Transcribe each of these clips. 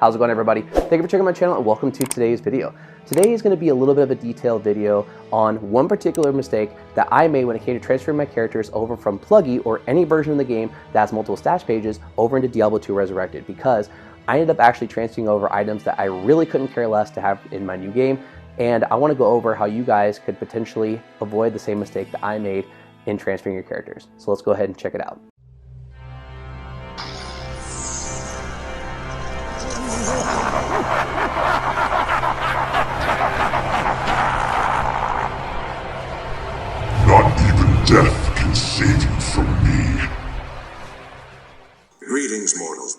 How's it going, everybody? Thank you for checking my channel and welcome to today's video. Today is going to be a little bit of a detailed video on one particular mistake that I made when it came to transferring my characters over from Pluggy or any version of the game that has multiple stash pages over into Diablo 2 Resurrected, because I ended up actually transferring over items that I really couldn't care less to have in my new game, and I want to go over how you guys could potentially avoid the same mistake that I made in transferring your characters. So let's go ahead and check it out. Not even death can save you from me. Greetings, mortals.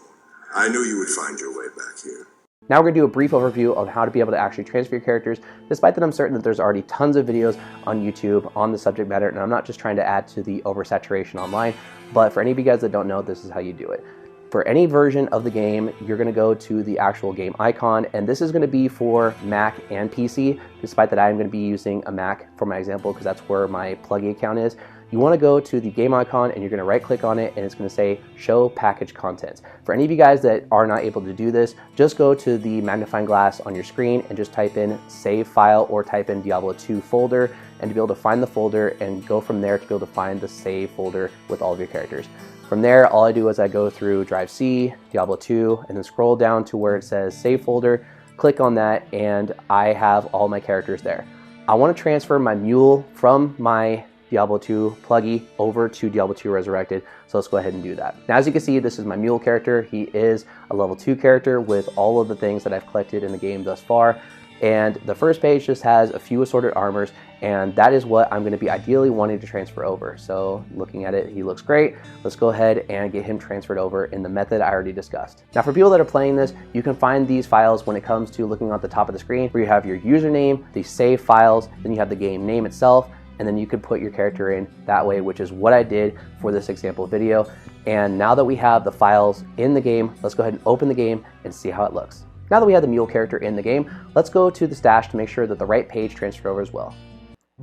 I knew you would find your way back here. Now we're going to do a brief overview of how to be able to actually transfer your characters, despite that I'm certain that there's already tons of videos on YouTube on the subject matter, and I'm not just trying to add to the oversaturation online, but for any of you guys that don't know, this is how you do it. For any version of the game, you're going to go to the actual game icon, and this is going to be for Mac and PC, despite that I'm going to be using a Mac for my example because that's where my Pluggy account is. You want to go to the game icon and you're going to right click on it and it's going to say show package contents. For any of you guys that are not able to do this, just go to the magnifying glass on your screen and just type in save file or type in Diablo 2 folder, and to be able to find the folder and go from there to be able to find the save folder with all of your characters. From there, all I do is I go through Drive C, Diablo 2, and then scroll down to where it says save folder, click on that, and I have all my characters there. I want to transfer my mule from my Diablo 2 Pluggy over to Diablo 2 Resurrected, so let's go ahead and do that. Now, as you can see, this is my mule character. He is a level 2 character with all of the things that I've collected in the game thus far, and the first page just has a few assorted armors, and that is what I'm going to be ideally wanting to transfer over. So looking at it, he looks great. Let's go ahead and get him transferred over in the method I already discussed. Now, for people that are playing this, you can find these files when it comes to looking at the top of the screen, where you have your username, the save files, then you have the game name itself, and then you can put your character in that way, which is what I did for this example video. And now that we have the files in the game, let's go ahead and open the game and see how it looks. Now that we have the mule character in the game, let's go to the stash to make sure that the right page transferred over as well.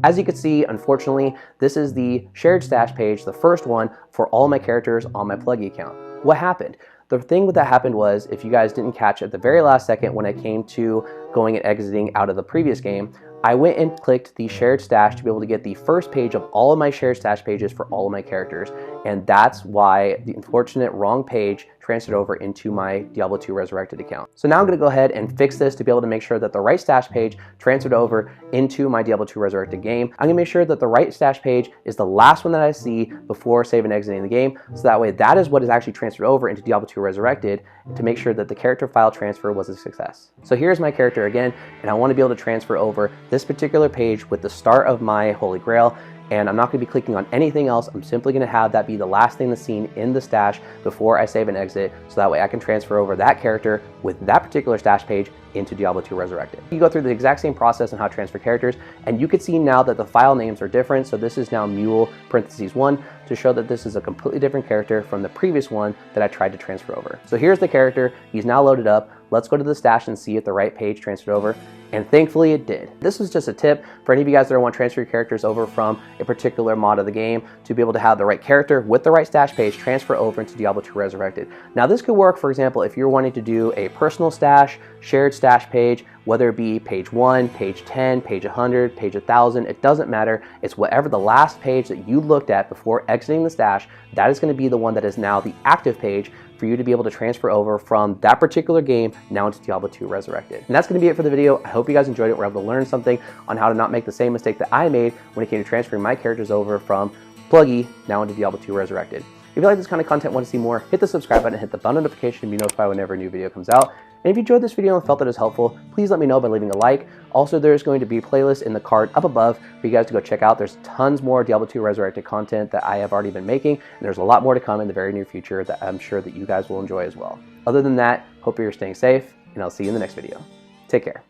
As you can see, unfortunately, this is the shared stash page, the first one for all my characters on my Pluggy account. What happened? The thing that happened was, if you guys didn't catch at the very last second when I came to going and exiting out of the previous game, I went and clicked the shared stash to be able to get the first page of all of my shared stash pages for all of my characters, and that's why the unfortunate wrong page transferred over into my Diablo 2 Resurrected account. So now I'm going to go ahead and fix this to be able to make sure that the right stash page transferred over into my Diablo 2 Resurrected game. I'm going to make sure that the right stash page is the last one that I see before save and exiting the game, so that way that is what is actually transferred over into Diablo 2 Resurrected, to make sure that the character file transfer was a success. So here's my character again, and I want to be able to transfer over this particular page with the start of my Holy Grail, and I'm not going to be clicking on anything else. I'm simply going to have that be the last thing that's seen in the stash before I save and exit, so that way I can transfer over that character with that particular stash page into Diablo 2 Resurrected. You go through the exact same process on how to transfer characters, and you can see now that the file names are different. So this is now mule parentheses 1 to show that this is a completely different character from the previous one that I tried to transfer over. So here's the character. He's now loaded up. Let's go to the stash and see if the right page transferred over. And thankfully it did. This was just a tip for any of you guys that want to transfer your characters over from a particular mod of the game, to be able to have the right character with the right stash page transfer over into Diablo 2 Resurrected. Now this could work, for example, if you're wanting to do a personal stash, shared stash page, whether it be page 1, page 10, page 100, page 1000, it doesn't matter. It's whatever the last page that you looked at before exiting the stash, that is going to be the one that is now the active page for you to be able to transfer over from that particular game now into Diablo 2 Resurrected. And that's going to be it for the video. I hope you guys enjoyed it. We're able to learn something on how to not make the same mistake that I made when it came to transferring my characters over from Pluggy now into Diablo 2 Resurrected. If you like this kind of content, want to see more, hit the subscribe button and hit the bell notification to be notified whenever a new video comes out. And if you enjoyed this video and felt that it was helpful, please let me know by leaving a like. Also, there's going to be a playlist in the card up above for you guys to go check out. There's tons more Diablo 2 Resurrected content that I have already been making, and there's a lot more to come in the very near future that I'm sure that you guys will enjoy as well. Other than that, hope you're staying safe, and I'll see you in the next video. Take care.